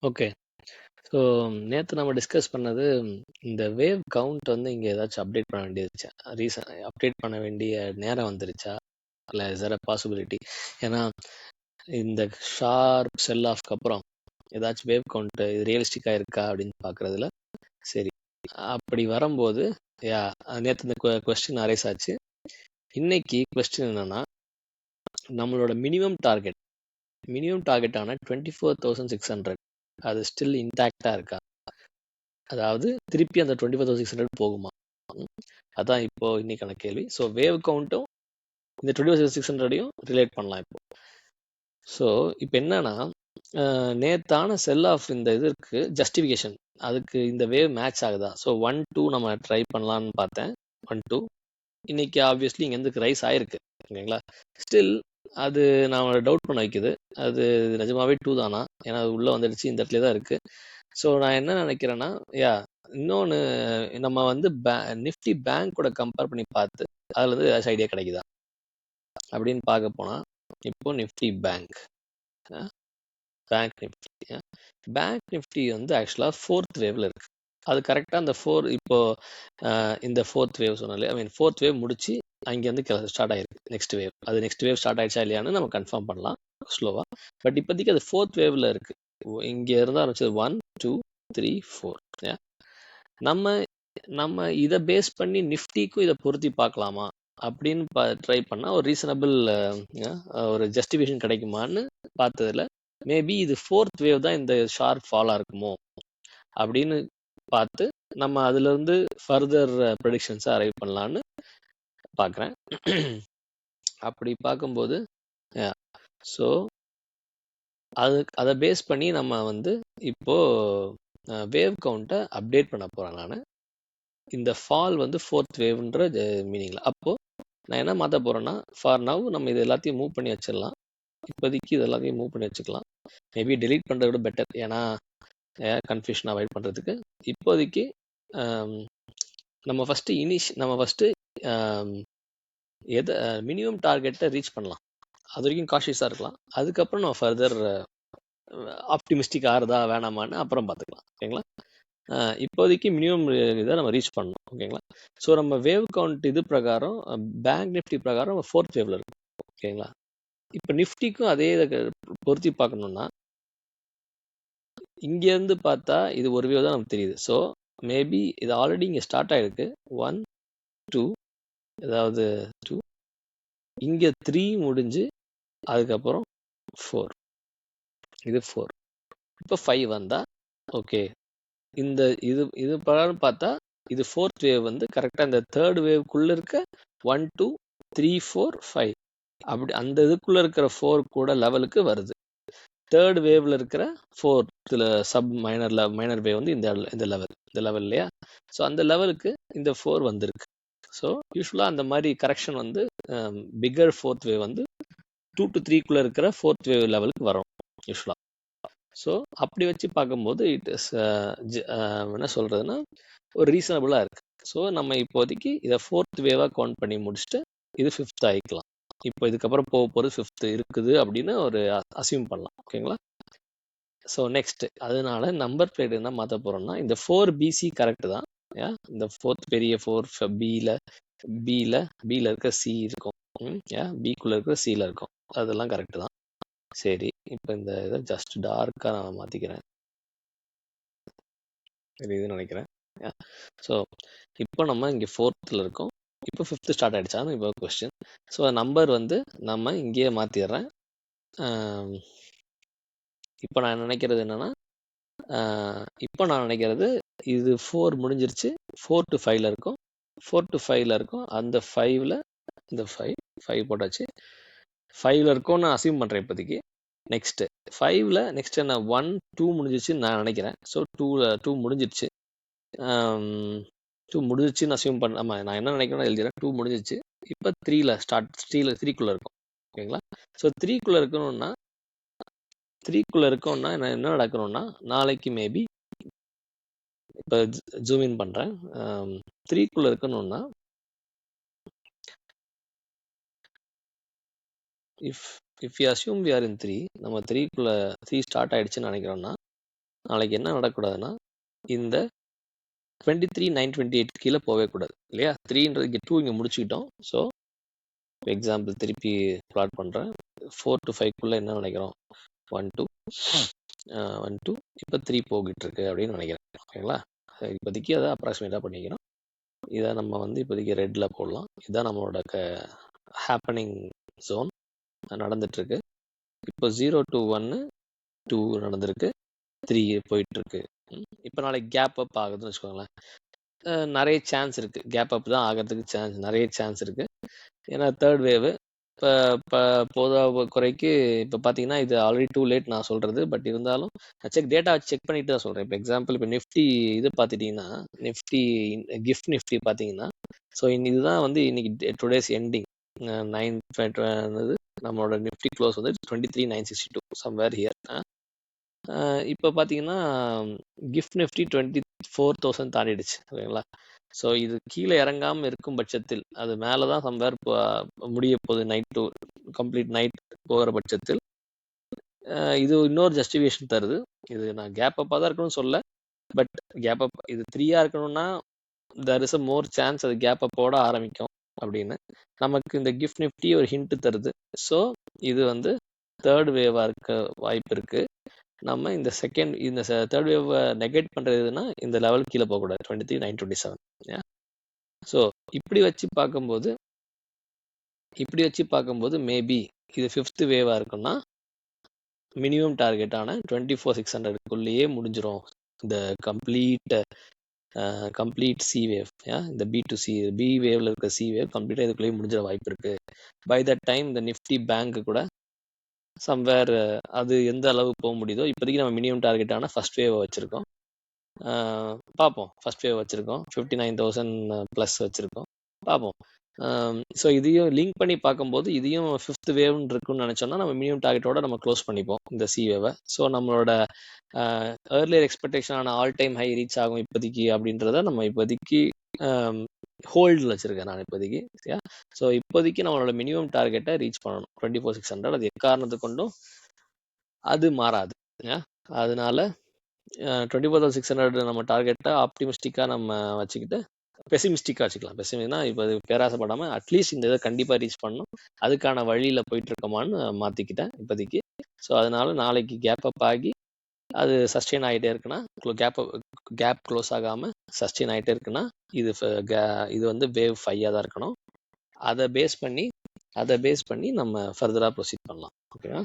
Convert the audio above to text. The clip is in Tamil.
ஓகே. ஸோ நேத்து நம்ம டிஸ்கஸ் பண்ணது, இந்த வேவ் கவுண்ட் வந்து இங்க ஏதாச்சும் அப்டேட் பண்ண வேண்டியதுச்சா? அப்டேட் பண்ண வேண்டிய நேரம் வந்துருச்சா? இல்ல இஸ் தேர் அ பாசிபிலிட்டி? ஏன்னா இந்த ஷார்ப் செல் ஆஃப்க்கு அப்புறம் ஏதாச்சும் வேவ் கவுண்ட் இது ரியலிஸ்டிக்கா இருக்கா அப்படின்னு பார்க்கறதுல, சரி அப்படி வரும்போது, யா நேத்து இந்த கொஸ்டின் அரைஸ் ஆச்சு. இன்னைக்கு கொஸ்டின் என்னன்னா, நம்மளோட மினிமம் டார்கெட்டான 24,600 அது ஸ்டில் இன்டாக்டா இருக்கா? அதாவது திருப்பி அந்த 24,600 போகுமா? அதான் இப்போ இன்னைக்கான கேள்வி. ஸோ வேவ் கவுண்ட்டும் இந்த 24,600ஐயும் ரிலேட் பண்ணலாம் இப்போ. ஸோ இப்போ என்னன்னா, நேத்தான செல் ஆஃப் இந்த இதற்கு ஜஸ்டிஃபிகேஷன், அதுக்கு இந்த வேவ் மேட்ச் ஆகுதா? ஸோ 1-2 நம்ம ட்ரை பண்ணலான்னு பார்த்தேன். 1-2 இன்னைக்கு ஆப்வியஸ்லி இங்கேருந்து ரைஸ் ஆயிருக்கு, ஓகேங்களா? ஸ்டில் அது நான் டவுட் பண்ண வைக்குது, அது நிஜமாவே 2 தானா? ஏன்னா அது உள்ளே வந்துடுச்சு, இந்த இடத்துல தான் இருக்குது. ஸோ நான் என்ன நினைக்கிறேன்னா, இன்னொன்று நம்ம வந்து நிஃப்டி பேங்க் கூட கம்பேர் பண்ணி பார்த்து அதில் இருந்து ஏதாச்சும் ஐடியா கிடைக்குதா அப்படின்னு பார்க்க போனால், இப்போ நிஃப்டி பேங்க் நிஃப்டி வந்து ஆக்சுவலாக 4th வேவ்ல இருக்கு. அது கரெக்டாக அந்த இப்போ இந்த 4th வேவ் சொன்னாலே, ஐ மீன் 4th வேவ் முடிச்சு அங்கேருந்து ஸ்டார்ட் ஆயிருக்கு நெக்ஸ்ட் வேவ் ஸ்டார்ட் ஆயிடுச்சா இல்லையான்னு நம்ம கன்ஃபார்ம் பண்ணலாம் ஸ்லோவா. பட் இப்போதைக்கு அது 4th வேவ்ல இருக்கு. இங்கே இருந்து ஆரம்பிச்சது 1 2 3 4. நம்ம இதை பேஸ் பண்ணி நிஃப்டிக்கும் இதை பொருத்தி பார்க்கலாமா அப்படின்னு ட்ரை பண்ணா ஒரு ரீசனபிள் ஒரு ஜஸ்டிஃபிகேஷன் கிடைக்குமான்னு பார்த்ததுல, மேபி இது 4th வேவ் தான் இந்த ஷார்ப் ஃபாலா இருக்குமோ அப்படின்னு பார்த்து நம்ம அதுல இருந்து ஃபர்தர் ப்ரெடிக்ஷன்ஸை அரைவ் பண்ணலான்னு பார்க்குறேன். அப்படி பார்க்கும்போது ஸோ அதை பேஸ் பண்ணி நம்ம வந்து இப்போ வேவ் கவுண்ட்டை அப்டேட் பண்ண போகிறேன் நான். இந்த ஃபால் வந்து 4th வேவ்ன்ற மீனிங்ல. அப்போ நான் என்ன மாற்ற போறேன்னா, ஃபார் நவ் நம்ம இது எல்லாத்தையும் மூவ் பண்ணி வச்சிடலாம். இப்போதைக்கு இது எல்லாத்தையும் மூவ் பண்ணி வச்சுக்கலாம். மேபி டெலீட் பண்ணுறத விட பெட்டர், ஏன்னா கன்ஃபியூஷன் அவாய்ட் பண்ணுறதுக்கு. இப்போதைக்கு நம்ம ஃபஸ்ட்டு எதை மினிமம் டார்கெட்டை ரீச் பண்ணலாம், அது வரைக்கும் காஷியஸாக இருக்கலாம். அதுக்கப்புறம் நம்ம ஃபர்தர் ஆப்டிமிஸ்டிக் ஆறுதா வேணாமான்னு அப்புறம் பார்த்துக்கலாம், ஓகேங்களா? இப்போதைக்கு மினிமம் இதை நம்ம ரீச் பண்ணணும், ஓகேங்களா? ஸோ நம்ம வேவ் கவுண்ட் இது பிரகாரம் பேங்க் நிஃப்டி பிரகாரம் 4th வேவ்ல இருக்கும், ஓகேங்களா? இப்போ நிஃப்டிக்கும் அதே இதை பொருத்தி பார்க்கணும்னா, இங்கேருந்து பார்த்தா இது ஒரு வேவ் தான் நமக்கு தெரியுது. ஸோ மேபி இது ஆல்ரெடி இங்கே ஸ்டார்ட் ஆகிருக்கு. 1 2, அதாவது 2, இங்கே 3 முடிஞ்சு அதுக்கப்புறம் 4, இது 4, இப்போ 5 வந்தா ஓகே. இந்த இது பிரகாரம் பார்த்தா இது 4th வேவ் வந்து கரெக்டாக இந்த 3rd வேவ்க்குள்ளே இருக்க 1 2 3 4 5 அப்படி அந்த இதுக்குள்ளே இருக்கிற 4 கூட லெவலுக்கு வருது. 3rd வேவ்ல இருக்கிற 4th சப் மைனர் வேவ் வந்து இந்த லெவல் இல்லையா? ஸோ அந்த லெவலுக்கு இந்த 4 வந்திருக்கு. ஸோ யூஸ்வலாக அந்த மாதிரி கரெக்ஷன் வந்து பிக்கர் 4th வேவ் வந்து 2 to 3 இருக்கிற 4th வேவ் லெவலுக்கு வரும் யூஸ்வலாக. ஸோ அப்படி வச்சு பார்க்கும்போது இட் இஸ் என்ன சொல்கிறதுனா ஒரு ரீசனபுளாக இருக்குது. ஸோ நம்ம இப்போதைக்கு இதை 4th வேவாக கவுண்ட் பண்ணி முடிச்சுட்டு இது 5th ஆகிக்கலாம். இப்போ இதுக்கப்புறம் போகிறது 5th இருக்குது அப்படின்னு ஒரு அசியூம் பண்ணலாம், ஓகேங்களா? ஸோ நெக்ஸ்ட், அதனால நம்பர் பிளேட் என்ன மாற்ற போகிறோம்னா, இந்த 4BC கரெக்டு தான். இந்த 4th பெரிய 4 பியில் இருக்க சி இருக்கும், பிக்குள்ளே இருக்கிற சியில் இருக்கும், அதெல்லாம் கரெக்டு தான். சரி, இப்போ இந்த இதை ஜஸ்ட் டார்க்காக நான் மாற்றிக்கிறேன், இதுன்னு நினைக்கிறேன். ஸோ இப்போ நம்ம இங்கே 4th இருக்கோம், இப்போ 5th ஸ்டார்ட் ஆகிடுச்சான்னு இப்போ கொஸ்டின். ஸோ நம்பர் வந்து நம்ம இங்கேயே மாற்றிடுறேன். இப்போ நான் நினைக்கிறது என்னென்னா, இது 4 முடிஞ்சிருச்சு, 4 to 5 இருக்கும், 4 to 5 இருக்கும். அந்த 5ல் இந்த 5 போட்டாச்சு, 5 இருக்கும்னு நான் அசியூம் பண்ணுறேன் இப்போதைக்கு. நெக்ஸ்ட்டு 5ல் நெக்ஸ்ட் என்ன 1 2 முடிஞ்சிச்சுன்னு நான் நினைக்கிறேன். ஸோ 2 முடிஞ்சிடுச்சு, 2 முடிஞ்சிச்சுன்னு அசியூம் பண்ண. ஆமாம், நான் என்ன நினைக்கிறேன்னு எழுதிடுறேன். 2 முடிஞ்சிச்சு. இப்போ 3க்குள்ளே இருக்கும், ஓகேங்களா? ஸோ 3க்குள்ளே இருக்கணும்னா என்ன நடக்கணும்னா, நாளைக்கு மேபி இப்போ ஜூம் இன் பண்ணுறேன். 3க்குள்ளே இருக்கணும்னா, if you assume we are in 3, நம்ம 3 ஸ்டார்ட் ஆகிடுச்சுன்னு நினைக்கிறோம்னா, நாளைக்கு என்ன நடக்கூடாதுன்னா இந்த 23,928 கீழே போகவே கூடாது இல்லையா. 3ன்றது இங்கே 2 இங்கே முடிச்சுக்கிட்டோம். ஸோ எக்ஸாம்பிள் திருப்பி ப்ளாட் பண்ணுறேன். 4 to 5க்குள்ளே என்ன நினைக்கிறோம், 1 2 1 2 இப்போ 3 போகிட்டு இருக்கு அப்படின்னு நினைக்கிறேன். ஓகேங்களா. இப்போதைக்கு அதை அப்ராக்சிமேட்டாக பண்ணிக்கிறோம். இதை நம்ம வந்து இப்போதைக்கு ரெட்டில் போடலாம். இதுதான் நம்மளோட ஹேப்பனிங் ஜோன் நடந்துட்டுருக்கு. இப்போ 0 to 1 2 நடந்திருக்கு, 3 போயிட்டுருக்கு. இப்போ நாளைக்கு கேப் அப் ஆகுதுன்னு வச்சுக்கோங்களேன். நிறைய சான்ஸ் இருக்குது, கேப் அப் தான் ஆகிறதுக்கு நிறைய சான்ஸ் இருக்குது. ஏன்னா தேர்ட் வேவு இப்போ போதாத குறைக்கு இப்போ பார்த்தீங்கன்னா இது ஆல்ரெடி டூ லேட் நான் சொல்கிறது. பட் இருந்தாலும் டேட்டா செக் பண்ணிட்டு தான் சொல்கிறேன். இப்போ எக்ஸாம்பிள் இப்போ நிஃப்டி இது பார்த்துட்டிங்கன்னா, நிஃப்டி கிஃப்ட் நிஃப்டி பார்த்தீங்கன்னா, ஸோ இதுதான் வந்து இன்னைக்கு டுடேஸ் எண்டிங் 9 நம்மளோட நிஃப்டி க்ளோஸ் வந்து 23,962 சம்வேர் ஹியர். இப்போ பார்த்தீங்கன்னா கிஃப்ட் நிஃப்டி 24,000 தாண்டிடுச்சு. ஓகேங்களா. ஸோ இது கீழே இறங்காமல் இருக்கும் பட்சத்தில், அது மேலே தான் சம்வேர் முடிய போகுது, நைட் டு கம்ப்ளீட் நைட் போகிற பட்சத்தில் இது இன்னொரு ஜஸ்டிஃபிகேஷன் தருது. இது நான் கேப் அப்பாக தான் இருக்கணும்னு சொல்ல, பட் கேப் அப் இது 3 இருக்கணும்னா there is a more chance அது கேப் அப்போட ஆரம்பிக்கும் அப்படின்னு நமக்கு இந்த கிஃப்ட் நிஃப்டி ஒரு ஹிண்ட் தருது. ஸோ இது வந்து தேர்ட் வேவாக இருக்க வாய்ப்பு இருக்கு. நம்ம இந்த தேர்ட் வேவ் நெகேட் பண்ணுறதுன்னா இந்த லெவல் கீழே போகக்கூடாது, 23,927. ஸோ இப்படி வச்சு பார்க்கும்போது மேபி இது 5th வேவாக இருக்குன்னா மினிமம் டார்கெட்டான 24,600க்குள்ளேயே முடிஞ்சிடும் இந்த கம்ப்ளீட் சி வேவ். இந்த பி வேவ்ல இருக்க சி வேவ் கம்ப்ளீட்டாக இதுக்குள்ளேயே முடிஞ்சிட வாய்ப்பு இருக்கு. பை தட் டைம் இந்த நிஃப்டி பேங்க் கூட சம்வேர் அது எந்த அளவு போக முடியுதோ, இப்போதைக்கு நம்ம மினிமம் டார்கெட்டான ஃபர்ஸ்ட் வேவை வச்சுருக்கோம். பார்ப்போம். ஃபர்ஸ்ட் வேவ் வச்சுருக்கோம், 59,000 ப்ளஸ் வச்சுருக்கோம், பார்ப்போம். ஸோ இதையும் லிங்க் பண்ணி பார்க்கும்போது இதையும் 5th வேவ்னு இருக்குன்னு நினச்சோன்னா நம்ம மினிமம் டார்கெட்டோட நம்ம க்ளோஸ் பண்ணிப்போம் இந்த சி வேவை. ஸோ நம்மளோட ஏர்லியர் எக்ஸ்பெக்டேஷனான ஆல் டைம் ஹை ரீச் ஆகும் இப்போதைக்கு அப்படின்றத நம்ம இப்போதைக்கு ஹோல்டில் வச்சுருக்கேன் நான் இப்போதைக்கு. சரியா. ஸோ இப்போதைக்கு நம்மளோட மினிமம் டார்கெட்டை ரீச் பண்ணணும் 24,600. அது எக்காரணத்து கொண்டும் அது மாறாது. அதனால 24,600 நம்ம டார்கெட்டை ஆப்டிமிஸ்டிக்காக நம்ம வச்சுக்கிட்டு பெசிமிஸ்டிக்காக வச்சுக்கலாம். பெசிமிஸ்ட்னா இப்போ அது பேராசப்படாமல் அட்லீஸ்ட் இந்த இதை கண்டிப்பாக ரீச் பண்ணணும், அதுக்கான வழியில் போயிட்டு இருக்கோமான்னு மாற்றிக்கிட்டேன் இப்போதைக்கு. ஸோ அதனால நாளைக்கு கேப் அப் ஆகி அது சஸ்டெயின் ஆகிட்டே இருக்குன்னா, கேப் க்ளோஸ் ஆகாமல் சஸ்டெயின் ஆகிட்டே இருக்குன்னா இது வந்து வேவ் 5 தான் இருக்கணும். அதை பேஸ் பண்ணி நம்ம ஃபர்தராக ப்ரொசீட் பண்ணலாம். ஓகேவா.